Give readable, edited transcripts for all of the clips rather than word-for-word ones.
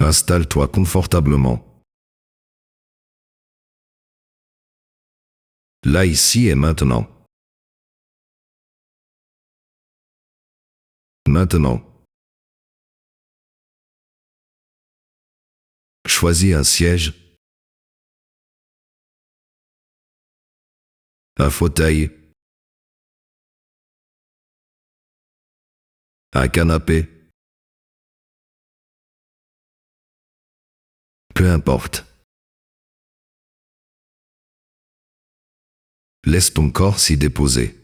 Installe-toi confortablement. Là, ici et maintenant. Maintenant. Choisis un siège, un fauteuil, un canapé. Peu importe. Laisse ton corps s'y déposer.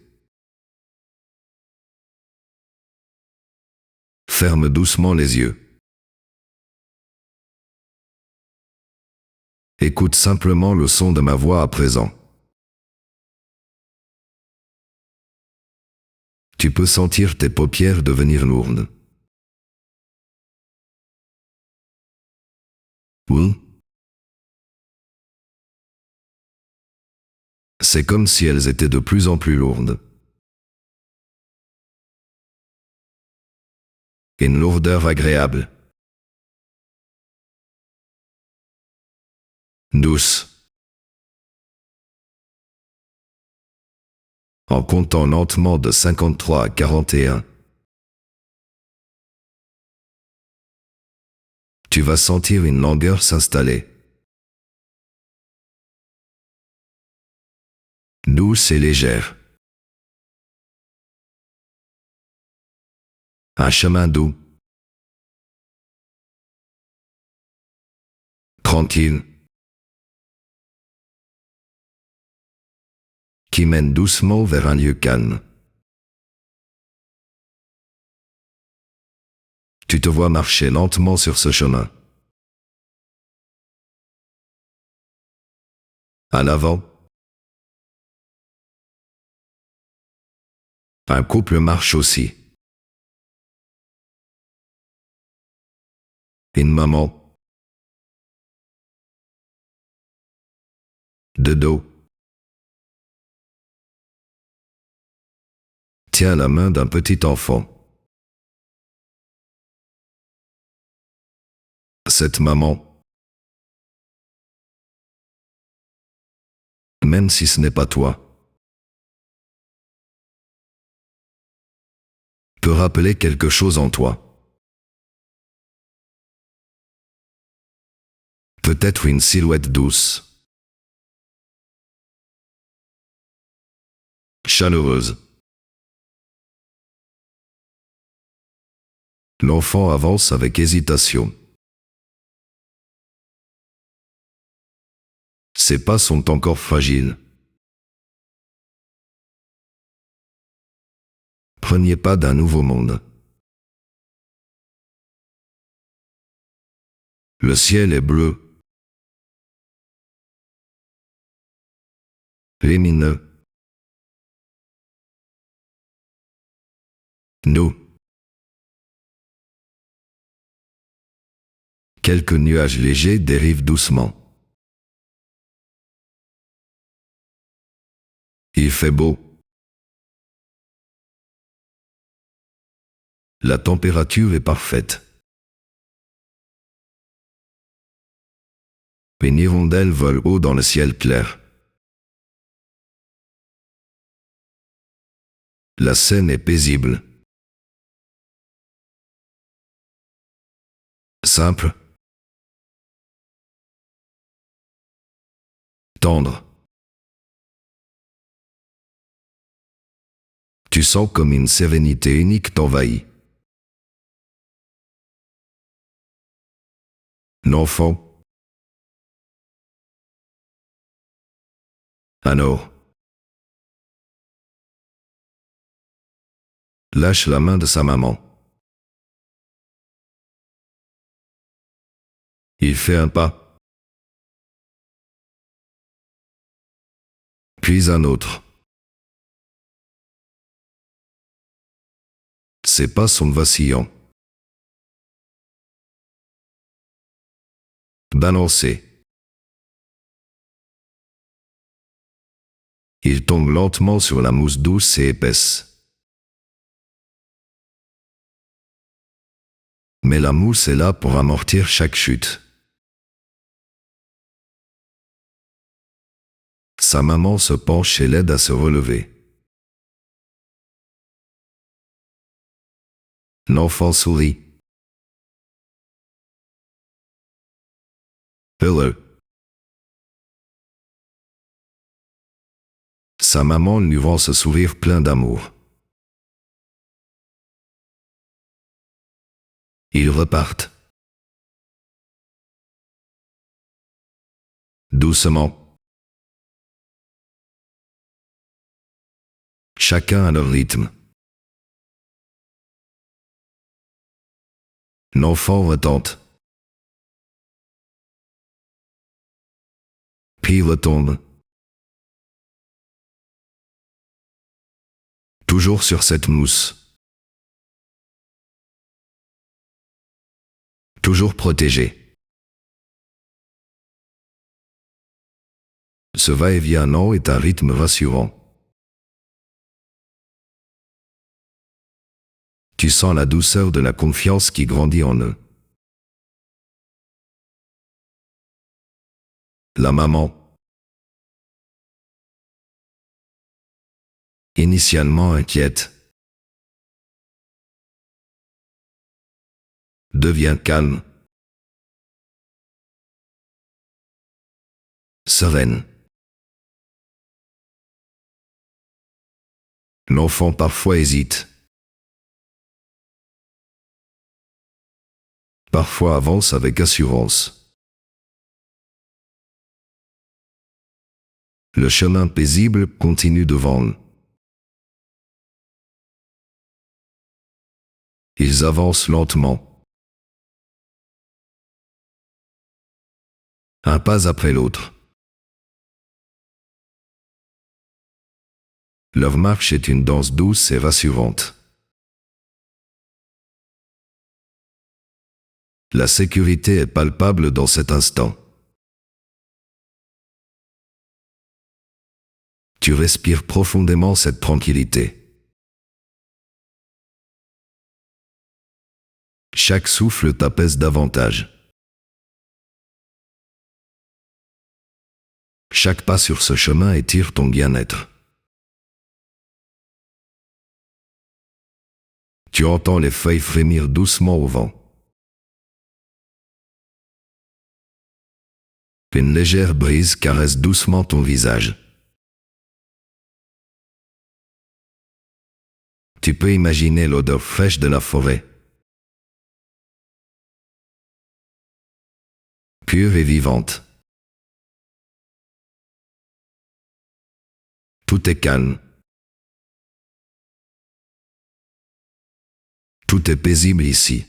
Ferme doucement les yeux. Écoute simplement le son de ma voix à présent. Tu peux sentir tes paupières devenir lourdes. Oui. C'est comme si elles étaient de plus en plus lourdes. Une lourdeur agréable. Douce. En comptant lentement de 53 à 41. Tu vas sentir une langueur s'installer. Douce et légère. Un chemin doux. Tranquille. Qui mène doucement vers un lieu calme. Tu te vois marcher lentement sur ce chemin. À l'avant. Un couple marche aussi. Une maman. De dos. Tient la main d'un petit enfant. Cette maman, même si ce n'est pas toi, peut rappeler quelque chose en toi. Peut-être une silhouette douce, chaleureuse. L'enfant avance avec hésitation. Ses pas sont encore fragiles. Premier pas d'un nouveau monde. Le ciel est bleu. Lumineux. Nous. Quelques nuages légers dérivent doucement. Il fait beau. La température est parfaite. Une hirondelle vole haut dans le ciel clair. La scène est paisible. Simple. Tendre. Tu sens comme une sérénité unique t'envahit. L'enfant. Alors. Lâche la main de sa maman. Il fait un pas. Puis un autre. Ses pas sont vacillants. Balancés. Il tombe lentement sur la mousse douce et épaisse. Mais la mousse est là pour amortir chaque chute. Sa maman se penche et l'aide à se relever. L'enfant sourit. Hello. Sa maman lui rend ce sourire plein d'amour. Ils repartent. Doucement. Chacun à leur rythme. L'enfant retente. Puis retombe. Toujours sur cette mousse. Toujours protégé. Ce va-et-vient est un rythme rassurant. Tu sens la douceur de la confiance qui grandit en eux. La maman. Initialement inquiète. Devient calme. Sereine. L'enfant parfois hésite. Parfois avance avec assurance. Le chemin paisible continue devant eux. Ils avancent lentement. Un pas après l'autre. Leur marche est une danse douce et rassurante. La sécurité est palpable dans cet instant. Tu respires profondément cette tranquillité. Chaque souffle t'apaise davantage. Chaque pas sur ce chemin étire ton bien-être. Tu entends les feuilles frémir doucement au vent. Une légère brise caresse doucement ton visage. Tu peux imaginer l'odeur fraîche de la forêt. Pure et vivante. Tout est calme. Tout est paisible ici.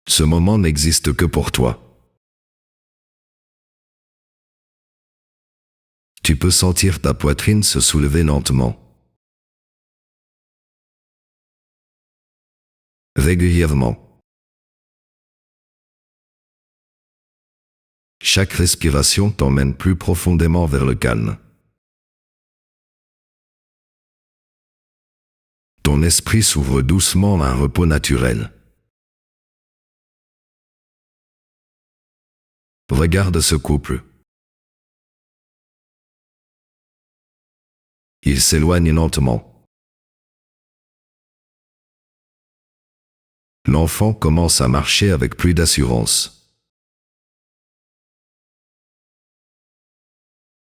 Ce moment n'existe que pour toi. Tu peux sentir ta poitrine se soulever lentement. Régulièrement. Chaque respiration t'emmène plus profondément vers le calme. Ton esprit s'ouvre doucement à un repos naturel. Regarde ce couple. Il s'éloigne lentement. L'enfant commence à marcher avec plus d'assurance.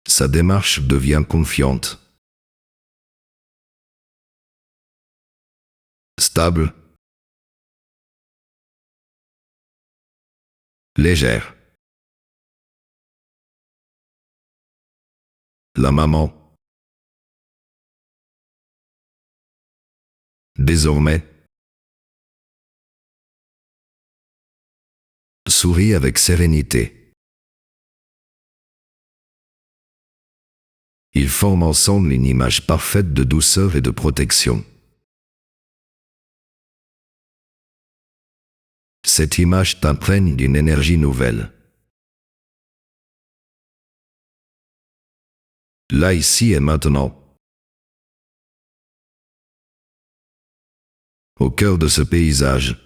Sa démarche devient confiante. Stable. Légère. La maman. Désormais. Sourit avec sérénité. Ils forment ensemble une image parfaite de douceur et de protection. Cette image t'imprègne d'une énergie nouvelle. Là, ici et maintenant. Au cœur de ce paysage,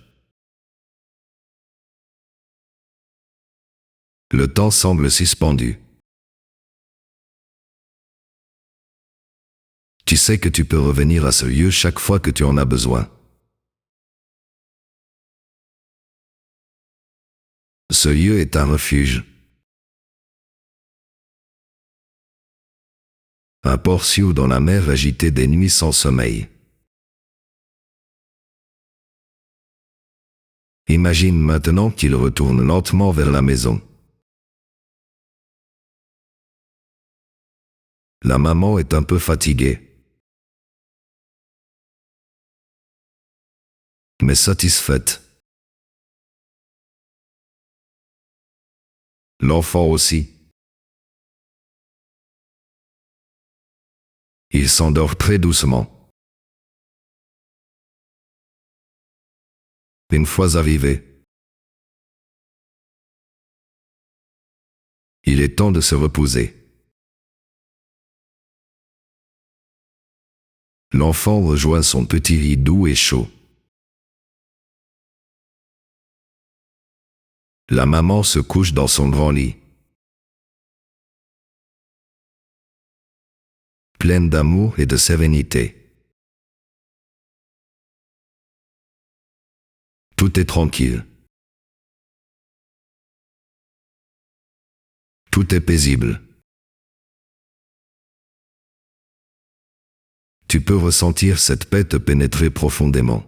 le temps semble suspendu. Tu sais que tu peux revenir à ce lieu chaque fois que tu en as besoin. Ce lieu est un refuge. Un port sûr dans la mer agitée des nuits sans sommeil. Imagine maintenant qu'il retourne lentement vers la maison. La maman est un peu fatiguée, mais satisfaite. L'enfant aussi. Il s'endort très doucement. Une fois arrivé, il est temps de se reposer. L'enfant rejoint son petit lit doux et chaud. La maman se couche dans son grand lit, pleine d'amour et de sérénité. Tout est tranquille. Tout est paisible. Tu peux ressentir cette paix te pénétrer profondément.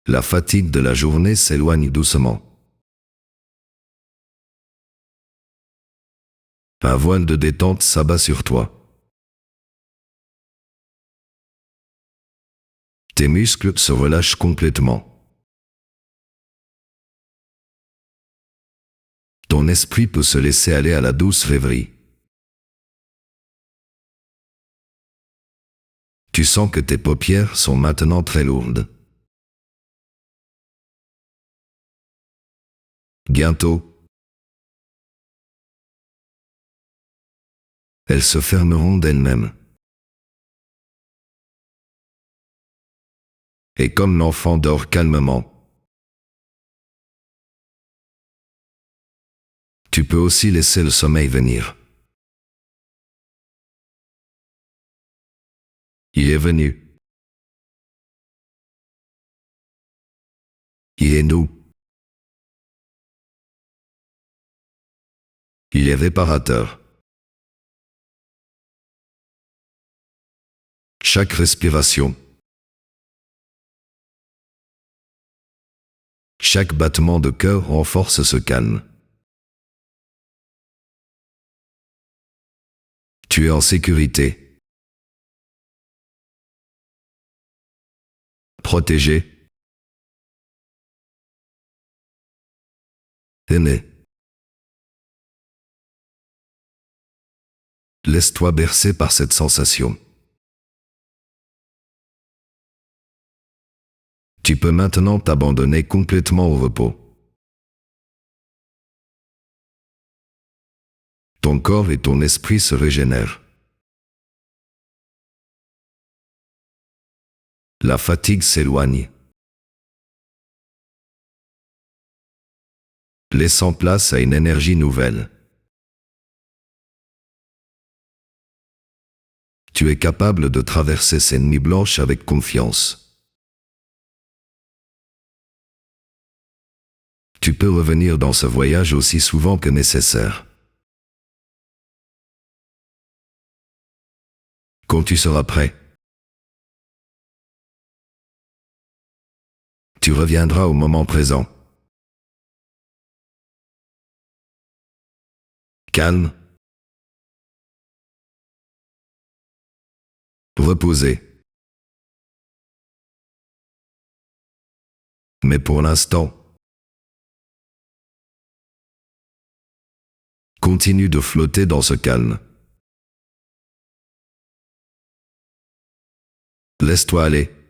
La fatigue de la journée s'éloigne doucement. Un voile de détente s'abat sur toi. Tes muscles se relâchent complètement. Ton esprit peut se laisser aller à la douce rêverie. Tu sens que tes paupières sont maintenant très lourdes. Bientôt, elles se fermeront d'elles-mêmes. Et comme l'enfant dort calmement, tu peux aussi laisser le sommeil venir. Il est venu. Il est nous. Il est réparateur. Chaque respiration, chaque battement de cœur renforce ce calme. Tu es en sécurité, protégé, aimé. Laisse-toi bercer par cette sensation. Tu peux maintenant t'abandonner complètement au repos. Ton corps et ton esprit se régénèrent. La fatigue s'éloigne, laissant place à une énergie nouvelle. Tu es capable de traverser ces nuits blanches avec confiance. Tu peux revenir dans ce voyage aussi souvent que nécessaire. Quand tu seras prêt, tu reviendras au moment présent. Calme, reposé. Mais pour l'instant, continue de flotter dans ce calme. Laisse-toi aller.